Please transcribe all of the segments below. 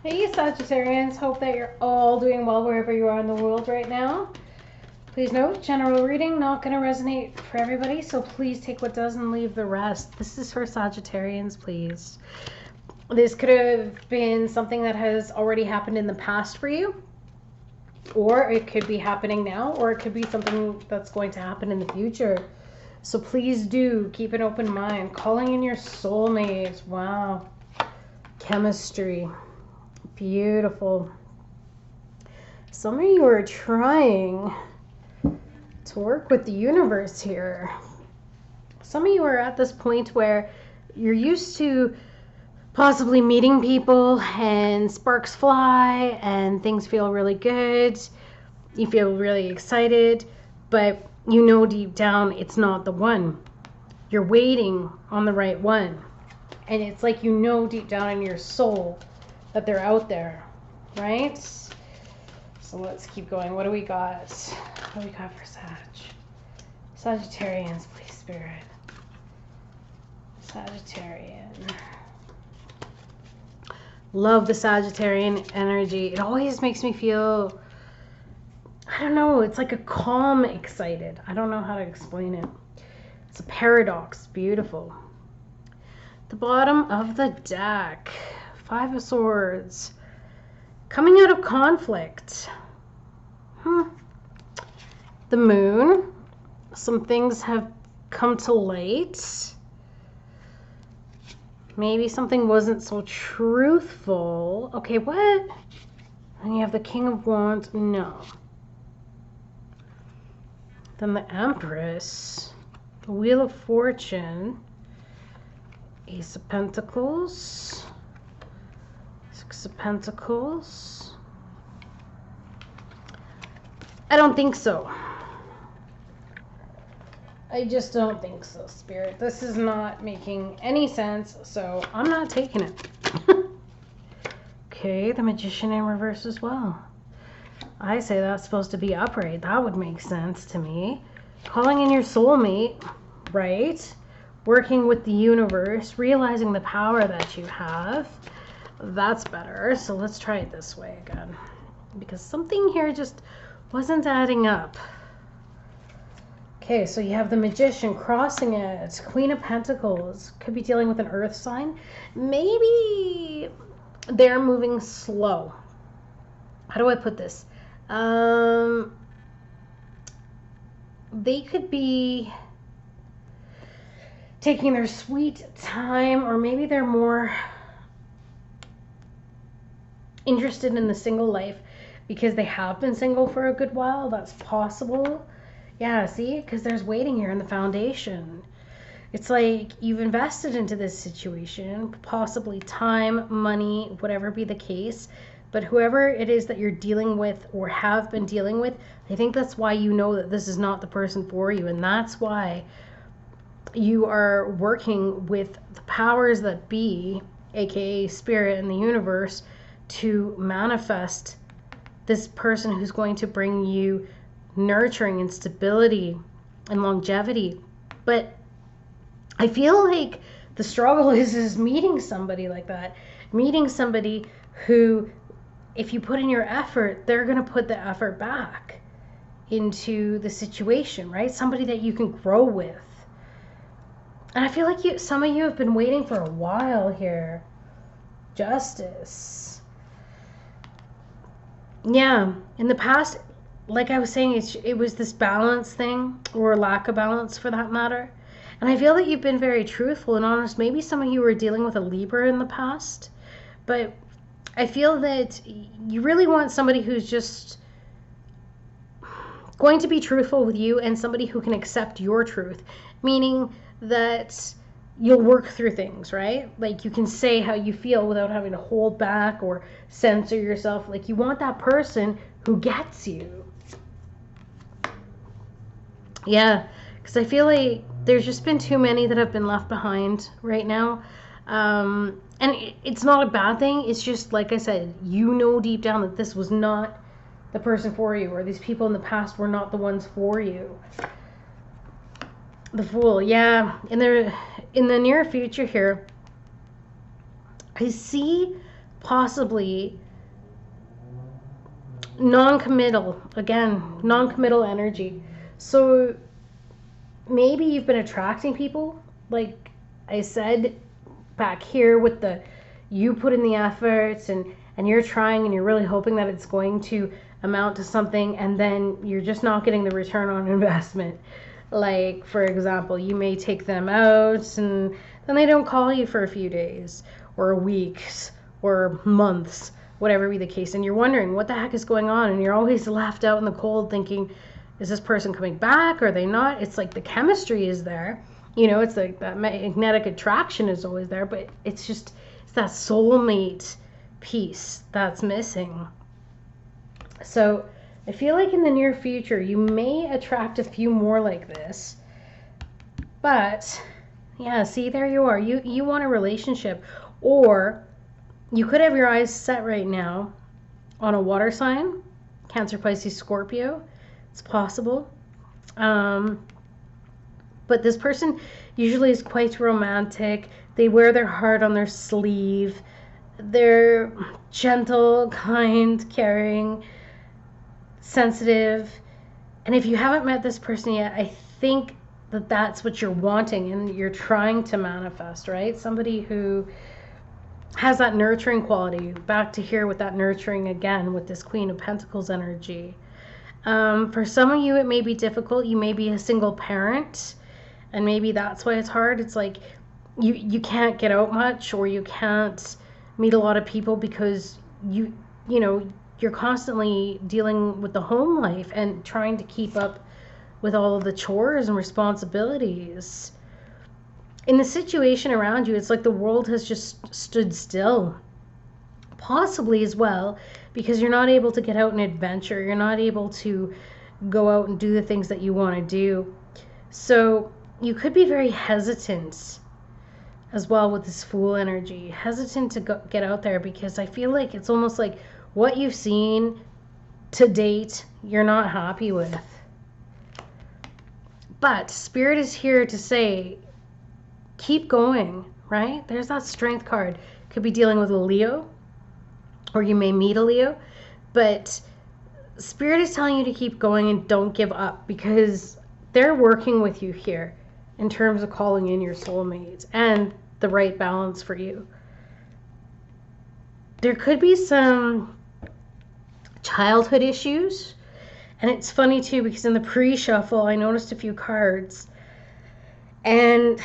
Hey Sagittarians, hope that you're all doing well wherever you are in the world right now. Please note, general reading not going to resonate for everybody, so please take what does and leave the rest. This is for Sagittarians, please. This could have been something that has already happened in the past for you, or it could be happening now, or it could be something that's going to happen in the future. So please do keep an open mind. Calling in your soulmates. Wow. Chemistry. Beautiful. Some of you are trying to work with the universe here. Some of you are at this point where you're used to possibly meeting people and sparks fly and things feel really good. You feel really excited, but you know deep down it's not the one. You're waiting on the right one. And it's like you know deep down in your soul that they're out there, right? So let's keep going. What do we got? What do we got for Sagittarians, please, Spirit. Sagittarian. Love the Sagittarian energy. It always makes me feel, I don't know, it's like a calm excited. I don't know how to explain it. It's a paradox. Beautiful. The bottom of the deck. 5 of Swords. Coming out of conflict. The Moon. Some things have come to light. Maybe something wasn't so truthful. Okay, what? And you have the King of Wands. No. Then the Empress. The Wheel of Fortune. Ace of Pentacles. 6 of Pentacles. I don't think so. I just don't think so, Spirit. This is not making any sense, so I'm not taking it. Okay, the Magician in reverse as well. I say that's supposed to be upright. That would make sense to me. Calling in your soulmate, right? Working with the universe, realizing the power that you have. That's better. So let's try it this way again. Because something here just wasn't adding up. Okay, so you have the Magician crossing it. Queen of Pentacles. Could be dealing with an earth sign. Maybe they're moving slow. How do I put this? They could be taking their sweet time, or maybe they're more interested in the single life because they have been single for a good while. That's possible. Yeah, see, because there's waiting here in the foundation. It's like you've invested into this situation, possibly time, money, whatever be the case. But whoever it is that you're dealing with or have been dealing with, I think that's why you know that this is not the person for you. And that's why you are working with the powers that be, aka Spirit and the universe, to manifest this person who's going to bring you nurturing and stability and longevity. But I feel like the struggle is meeting somebody like that. Meeting somebody who, if you put in your effort, they're going to put the effort back into the situation, right? Somebody that you can grow with. And I feel like some of you have been waiting for a while here. Justice. Yeah, in the past, like I was saying, it was this balance thing, or lack of balance for that matter. And I feel that you've been very truthful and honest. Maybe some of you were dealing with a Libra in the past, but I feel that you really want somebody who's just going to be truthful with you and somebody who can accept your truth, meaning that you'll work through things, right? Like you can say how you feel without having to hold back or censor yourself. Like you want that person who gets you. Yeah, because I feel like there's just been too many that have been left behind right now. And it's not a bad thing. It's just, like I said, you know deep down that this was not the person for you, or these people in the past were not the ones for you. The Fool, yeah. In the near future here, I see possibly non-committal. Again, non-committal energy. So maybe you've been attracting people, like I said back here, with the you put in the efforts and you're trying and you're really hoping that it's going to amount to something, and then you're just not getting the return on investment. Like, for example, you may take them out and then they don't call you for a few days or weeks or months, whatever be the case, and you're wondering what the heck is going on, and you're always left out in the cold thinking, is this person coming back? Or are they not? It's like the chemistry is there, you know, it's like that magnetic attraction is always there, but it's that soulmate piece that's missing. So I feel like in the near future you may attract a few more like this. But yeah, see, there you are. You want a relationship, or you could have your eyes set right now on a water sign, Cancer, Pisces, Scorpio. It's possible. But this person usually is quite romantic. They wear their heart on their sleeve. They're gentle, kind, caring, sensitive. And if you haven't met this person yet, I think that that's what you're wanting and you're trying to manifest, right? Somebody who has that nurturing quality. Back to here with that nurturing again with this Queen of Pentacles energy. For some of you, it may be difficult. You may be a single parent, and maybe that's why it's hard. It's like you can't get out much, or you can't meet a lot of people because you know, you're constantly dealing with the home life and trying to keep up with all of the chores and responsibilities. In the situation around you, it's like the world has just stood still. Possibly as well because you're not able to get out and adventure. You're not able to go out and do the things that you want to do. So you could be very hesitant as well with this Fool energy. Hesitant to get out there because I feel like it's almost like what you've seen to date, you're not happy with. But Spirit is here to say, keep going, right? There's that Strength card. Could be dealing with a Leo, or you may meet a Leo, but Spirit is telling you to keep going and don't give up because they're working with you here in terms of calling in your soulmate and the right balance for you. There could be some childhood issues, and it's funny too because in the pre-shuffle I noticed a few cards, and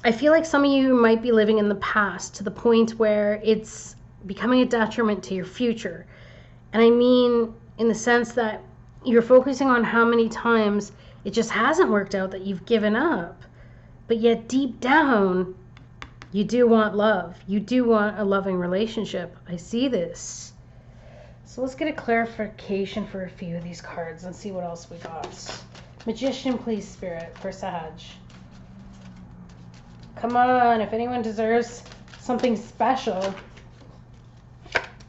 I feel like some of you might be living in the past to the point where it's becoming a detriment to your future. And I mean in the sense that you're focusing on how many times it just hasn't worked out, that you've given up. But yet deep down, you do want love. You do want a loving relationship. I see this. So let's get a clarification for a few of these cards and see what else we got. Magician, please, Spirit, for Sag. Come on, if anyone deserves something special,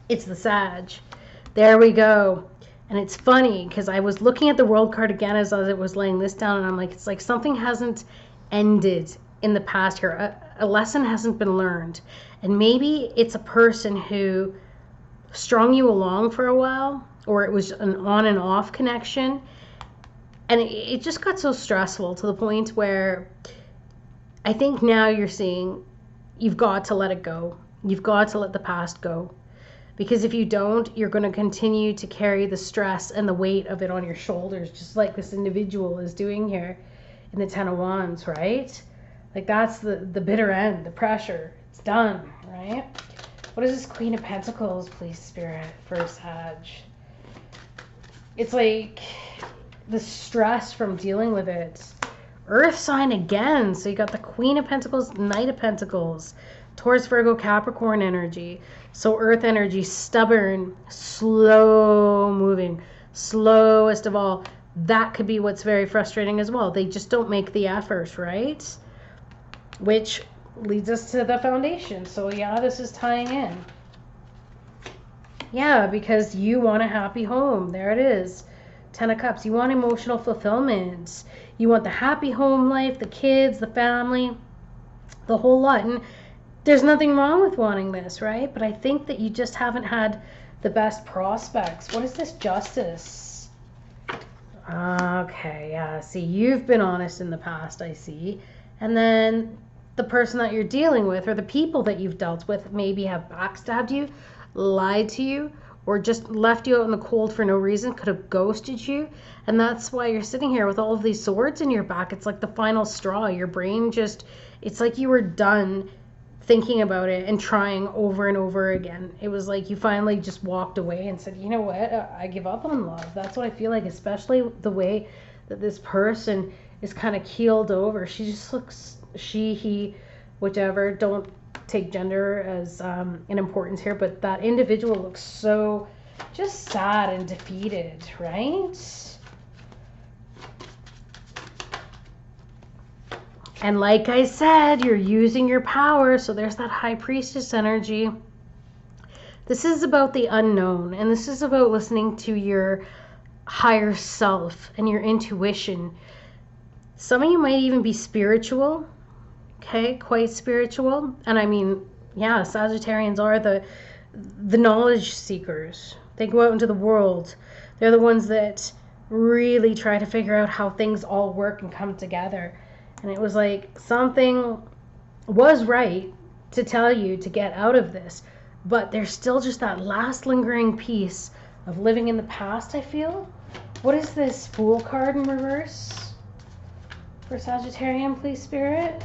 it's the Sag. There we go. And it's funny because I was looking at the World card again as I was laying this down, and I'm like, it's like something hasn't ended in the past here. A lesson hasn't been learned. And maybe it's a person who strung you along for a while, or it was an on and off connection. And it just got so stressful to the point where I think now you're seeing you've got to let it go. You've got to let the past go. Because if you don't, you're going to continue to carry the stress and the weight of it on your shoulders, just like this individual is doing here in the Ten of Wands, right? Like that's the bitter end, the pressure. It's done, right? What is this Queen of Pentacles, please, Spirit, for Sag? It's like the stress from dealing with it. Earth sign again. So you got the Queen of Pentacles, Knight of Pentacles, Taurus, Virgo, Capricorn energy. So earth energy, stubborn, slow moving, slowest of all. That could be what's very frustrating as well. They just don't make the effort, right? Which leads us to the foundation. So yeah, this is tying in. Yeah, because you want a happy home. There it is. Ten of Cups. You want emotional fulfillment. You want the happy home life, the kids, the family, the whole lot. And there's nothing wrong with wanting this, right? But I think that you just haven't had the best prospects. What is this Justice? Okay, yeah, see, you've been honest in the past, I see. And then the person that you're dealing with, or the people that you've dealt with, maybe have backstabbed you, lied to you, or just left you out in the cold for no reason, could have ghosted you. And that's why you're sitting here with all of these swords in your back. It's like the final straw. Your brain just, it's like you were done thinking about it and trying over and over again. It was like you finally just walked away and said, you know what, I give up on love. That's what I feel like, especially the way that this person is kind of keeled over. She just looks, she, he, whichever, don't take gender as an importance here, but that individual looks so just sad and defeated, right? And like I said, you're using your power, so there's that High Priestess energy. This is about the unknown, and this is about listening to your higher self and your intuition. Some of you might even be spiritual, okay, quite spiritual. And I mean, yeah, Sagittarians are the knowledge seekers. They go out into the world. They're the ones that really try to figure out how things all work and come together. And it was like something was right to tell you to get out of this, but there's still just that last lingering piece of living in the past, I feel. What is this Fool card in reverse for Sagittarian, please, Spirit?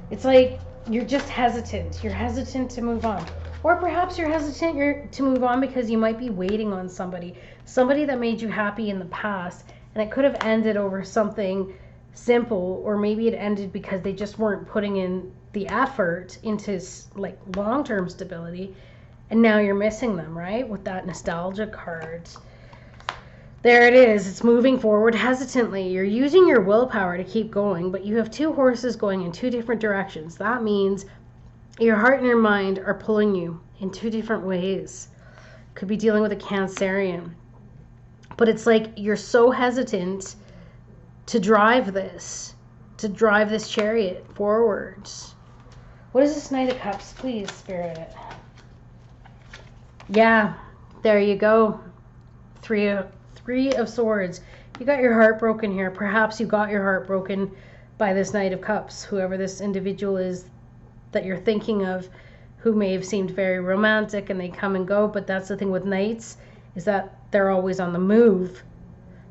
It's like you're just hesitant. You're hesitant to move on. Or perhaps you're hesitant to move on because you might be waiting on somebody that made you happy in the past, and it could have ended over something simple, or maybe it ended because they just weren't putting in the effort into like long-term stability, and now you're missing them, right? With that nostalgia card. There it is. It's moving forward hesitantly. You're using your willpower to keep going, but you have two horses going in two different directions. That means your heart and your mind are pulling you in two different ways. Could be dealing with a Cancerian. But it's like you're so hesitant to drive this chariot forwards. What is this Knight of Cups, please, Spirit? Yeah, there you go. Three of Swords. You got your heart broken here. Perhaps you got your heart broken by this Knight of Cups, whoever this individual is that you're thinking of, who may have seemed very romantic and they come and go, but that's the thing with Knights, is that they're always on the move.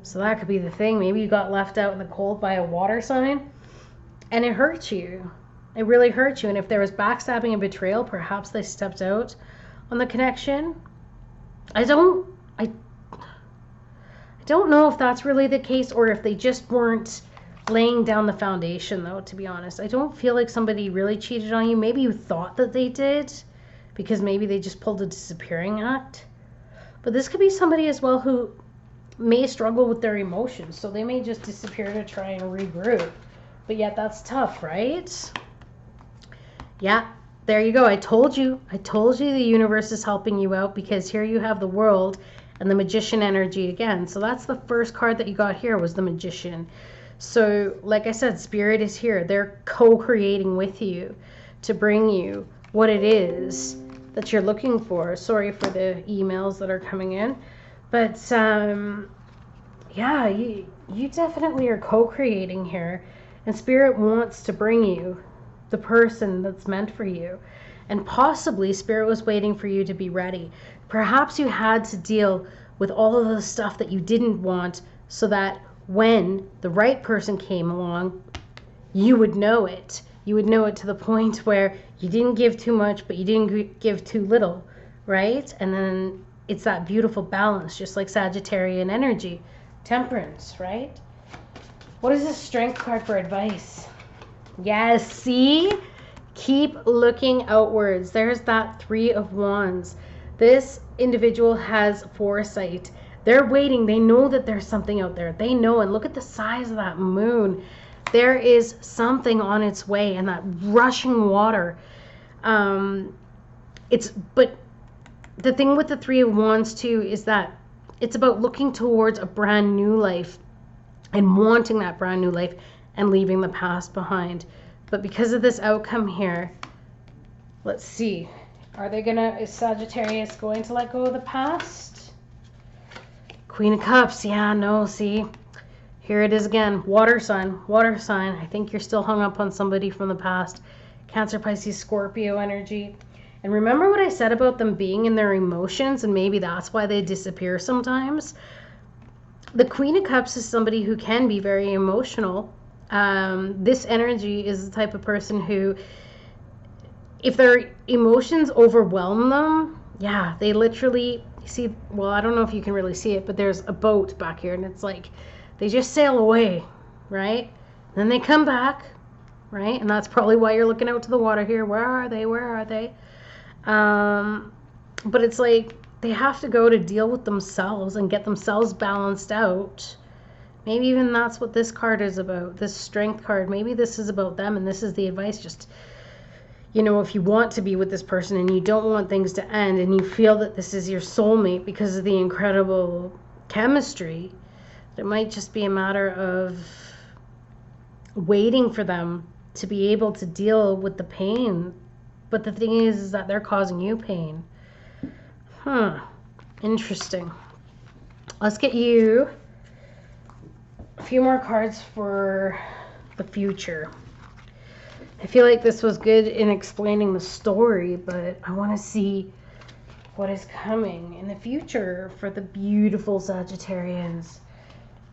So that could be the thing. Maybe you got left out in the cold by a water sign and it hurt you. It really hurt you. And if there was backstabbing and betrayal, perhaps they stepped out on the connection. I don't know if that's really the case, or if they just weren't laying down the foundation, though, to be honest. I don't feel like somebody really cheated on you. Maybe you thought that they did, because maybe they just pulled a disappearing act. But this could be somebody as well who may struggle with their emotions, so they may just disappear to try and regroup. But yet that's tough, right? Yeah, there you go. I told you the universe is helping you out, because here you have the World and the Magician energy again. So that's the first card that you got here, was the Magician. So like I said, Spirit is here. They're co-creating with you to bring you what it is that you're looking for. Sorry for the emails that are coming in. But yeah, you definitely are co-creating here. And Spirit wants to bring you the person that's meant for you. And possibly Spirit was waiting for you to be ready. Perhaps you had to deal with all of the stuff that you didn't want, so that when the right person came along, you would know it. You would know it to the point where you didn't give too much, but you didn't give too little, right? And then it's that beautiful balance, just like Sagittarian energy. Temperance, right? What is this Strength card for advice? Yes, see? Keep looking outwards. There's that Three of Wands. This individual has foresight. They're waiting. They know that there's something out there. They know. And look at the size of that moon. There is something on its way, and that rushing water. But the thing with the Three of Wands too is that it's about looking towards a brand new life and wanting that brand new life and leaving the past behind. But because of this outcome here, Let's see. Is Sagittarius going to let go of the past? Queen of Cups. Yeah, no, see. Here it is again. Water sign. Water sign. I think you're still hung up on somebody from the past. Cancer, Pisces, Scorpio energy. And remember what I said about them being in their emotions, and maybe that's why they disappear sometimes? The Queen of Cups is somebody who can be very emotional. This energy is the type of person who, if their emotions overwhelm them, yeah, they literally see, well, I don't know if you can really see it, but there's a boat back here, and it's like they just sail away, right? Then they come back, right? And that's probably why you're looking out to the water here. Where are they? Where are they? But it's like they have to go to deal with themselves and get themselves balanced out. Maybe even that's what this card is about, this strength card. Maybe this is about them, and this is the advice. Just, you know, if you want to be with this person and you don't want things to end and you feel that this is your soulmate because of the incredible chemistry, it might just be a matter of waiting for them to be able to deal with the pain. But the thing is that they're causing you pain. Interesting. Let's get you a few more cards for the future. I feel like this was good in explaining the story, but I want to see what is coming in the future for the beautiful Sagittarians.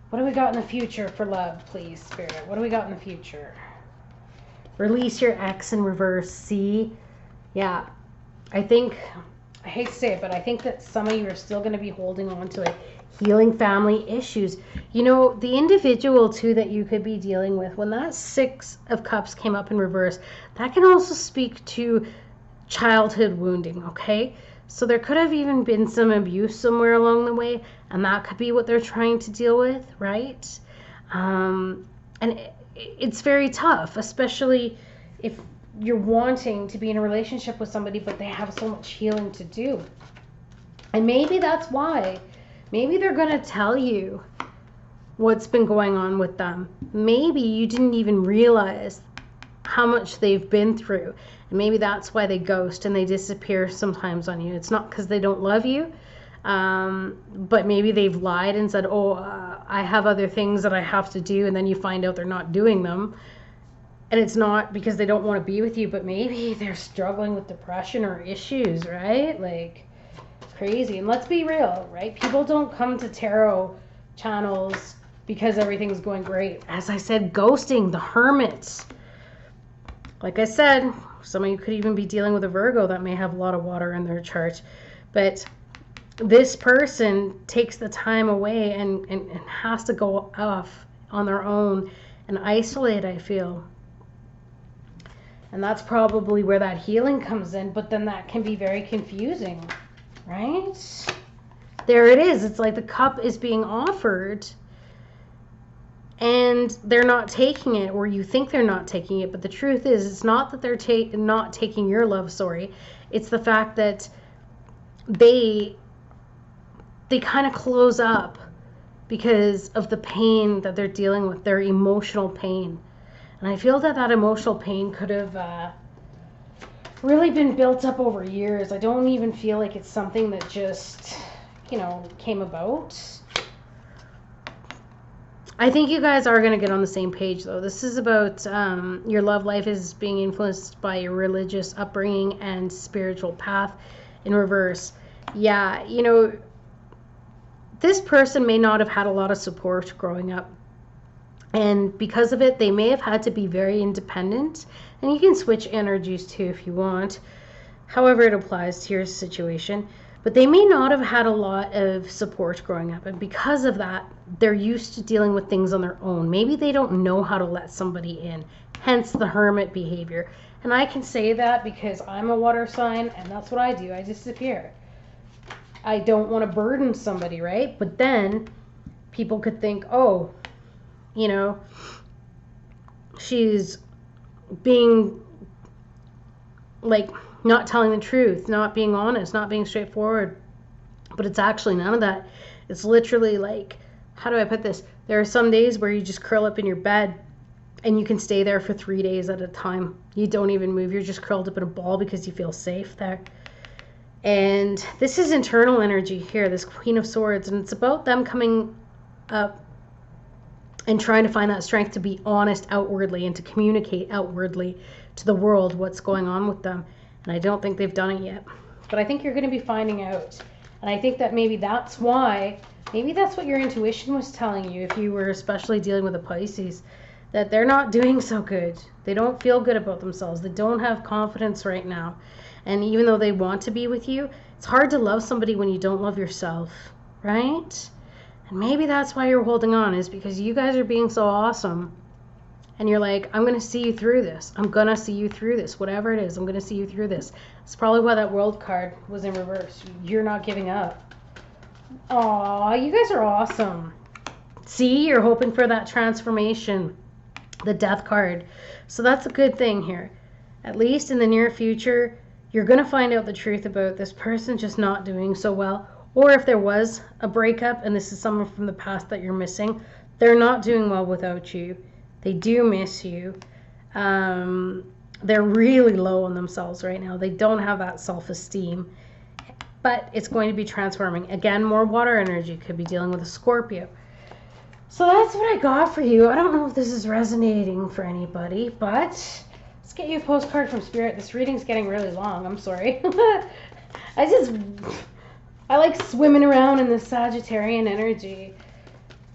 What do we got in the future for love, please, Spirit? What do we got in the future? Release your ex in reverse. See? Yeah. I hate to say it, but I think that some of you are still going to be holding on to it. Healing family issues. You know, the individual, too, that you could be dealing with, when that Six of Cups came up in reverse, that can also speak to childhood wounding, okay? So there could have even been some abuse somewhere along the way, and that could be what they're trying to deal with, right? And it's very tough, especially if you're wanting to be in a relationship with somebody, but they have so much healing to do. And maybe that's why. Maybe they're going to tell you what's been going on with them. Maybe you didn't even realize how much they've been through. And maybe that's why they ghost and they disappear sometimes on you. It's not because they don't love you, but maybe they've lied and said, I have other things that I have to do, and then you find out they're not doing them. And it's not because they don't want to be with you, but maybe they're struggling with depression or issues, right? Like, crazy. And let's be real, right? People don't come to tarot channels because everything's going great. As I said, ghosting, the hermits. Like I said, some of you could even be dealing with a Virgo that may have a lot of water in their chart. But this person takes the time away and has to go off on their own and isolate, I feel. And that's probably where that healing comes in, but then that can be very confusing, right? There it is. It's like the cup is being offered and they're not taking it, or you think they're not taking it, but the truth is it's not that they're not taking your love story. It's the fact that they kind of close up because of the pain that they're dealing with, their emotional pain. And I feel that emotional pain could have really been built up over years. I don't even feel like it's something that just, came about. I think you guys are going to get on the same page, though. This is about your love life is being influenced by your religious upbringing and spiritual path in reverse. Yeah, this person may not have had a lot of support growing up. And because of it, they may have had to be very independent. And you can switch energies too if you want, however it applies to your situation. But they may not have had a lot of support growing up. And because of that, they're used to dealing with things on their own. Maybe they don't know how to let somebody in, hence the hermit behavior. And I can say that because I'm a water sign, and that's what I do. I disappear. I don't want to burden somebody, right? But then people could think, she's being like not telling the truth, not being honest, not being straightforward. But it's actually none of that. It's literally like, how do I put this? There are some days where you just curl up in your bed and you can stay there for 3 days at a time. You don't even move. You're just curled up in a ball because you feel safe there. And this is internal energy here, this Queen of Swords, and it's about them coming up and trying to find that strength to be honest outwardly and to communicate outwardly to the world what's going on with them. And I don't think they've done it yet. But I think you're going to be finding out. And I think that maybe that's why, maybe that's what your intuition was telling you if you were especially dealing with a Pisces, that they're not doing so good. They don't feel good about themselves. They don't have confidence right now. And even though they want to be with you, it's hard to love somebody when you don't love yourself, right? And maybe that's why you're holding on, is because you guys are being so awesome. And you're like, I'm going to see you through this. I'm going to see you through this. Whatever it is, I'm going to see you through this. It's probably why that World card was in reverse. You're not giving up. Aw, you guys are awesome. See, you're hoping for that transformation. The Death card. So that's a good thing here. At least in the near future, you're going to find out the truth about this person just not doing so well. Or if there was a breakup and this is someone from the past that you're missing, they're not doing well without you. They do miss you. They're really low on themselves right now. They don't have that self-esteem. But it's going to be transforming. Again, more water energy. Could be dealing with a Scorpio. So that's what I got for you. I don't know if this is resonating for anybody, but let's get you a postcard from Spirit. This reading's getting really long. I'm sorry. I like swimming around in the Sagittarian energy.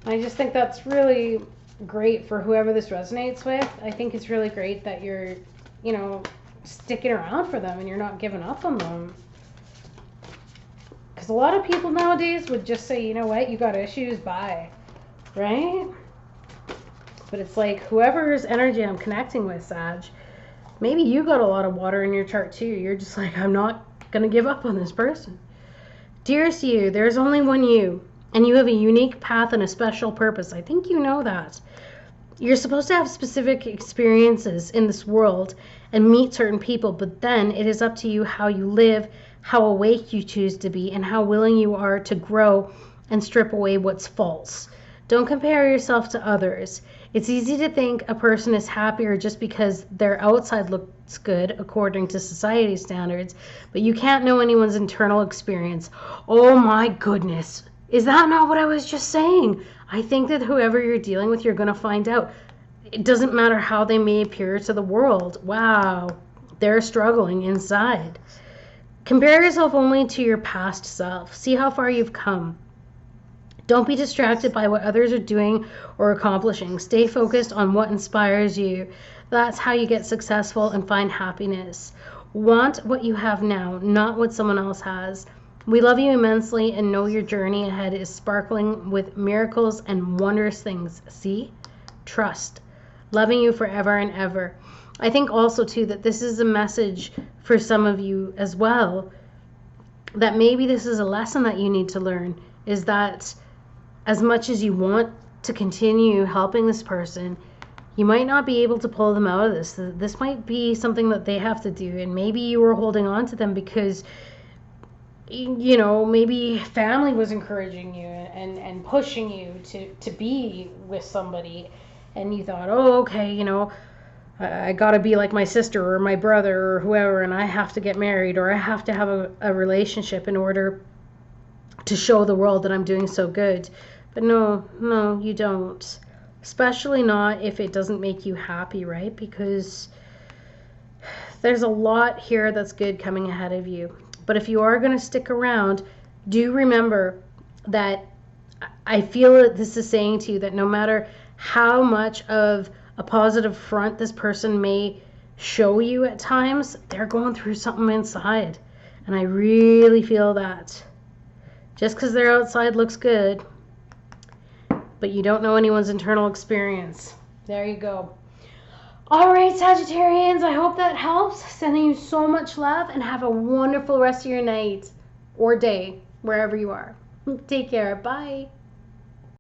I just think that's really great for whoever this resonates with. I think it's really great that you're, you know, sticking around for them and you're not giving up on them. Because a lot of people nowadays would just say, you know what, you got issues, bye. Right? But it's like whoever's energy I'm connecting with, Sag, maybe you got a lot of water in your chart too. You're just like, I'm not going to give up on this person. Dearest you, there's only one you. And you have a unique path and a special purpose. I think you know that. You're supposed to have specific experiences in this world and meet certain people, but then it is up to you how you live, how awake you choose to be, and how willing you are to grow and strip away what's false. Don't compare yourself to others. It's easy to think a person is happier just because their outside looks good according to society standards, but you can't know anyone's internal experience. Oh my goodness. Is that not what I was just saying? I think that whoever you're dealing with, you're going to find out. It doesn't matter how they may appear to the world. Wow, they're struggling inside. Compare yourself only to your past self. See how far you've come. Don't be distracted by what others are doing or accomplishing. Stay focused on what inspires you. That's how you get successful and find happiness. Want what you have now, not what someone else has. We love you immensely and know your journey ahead is sparkling with miracles and wondrous things. See? Trust. Loving you forever and ever. I think also, too, that this is a message for some of you as well, that maybe this is a lesson that you need to learn, is that as much as you want to continue helping this person, you might not be able to pull them out of this. This might be something that they have to do, and maybe you were holding on to them because, you know, maybe family was encouraging you and pushing you to be with somebody, and you thought, oh, okay, you know, I gotta be like my sister or my brother or whoever, and I have to get married or I have to have a relationship in order to show the world that I'm doing so good. But no, you don't. Especially not if it doesn't make you happy, right? Because there's a lot here that's good coming ahead of you. But if you are going to stick around, do remember that I feel that this is saying to you that no matter how much of a positive front this person may show you at times, they're going through something inside. And I really feel that. Just because their outside looks good, but you don't know anyone's internal experience. There you go. All right, Sagittarians, I hope that helps. Sending you so much love and have a wonderful rest of your night or day, wherever you are. Take care. Bye.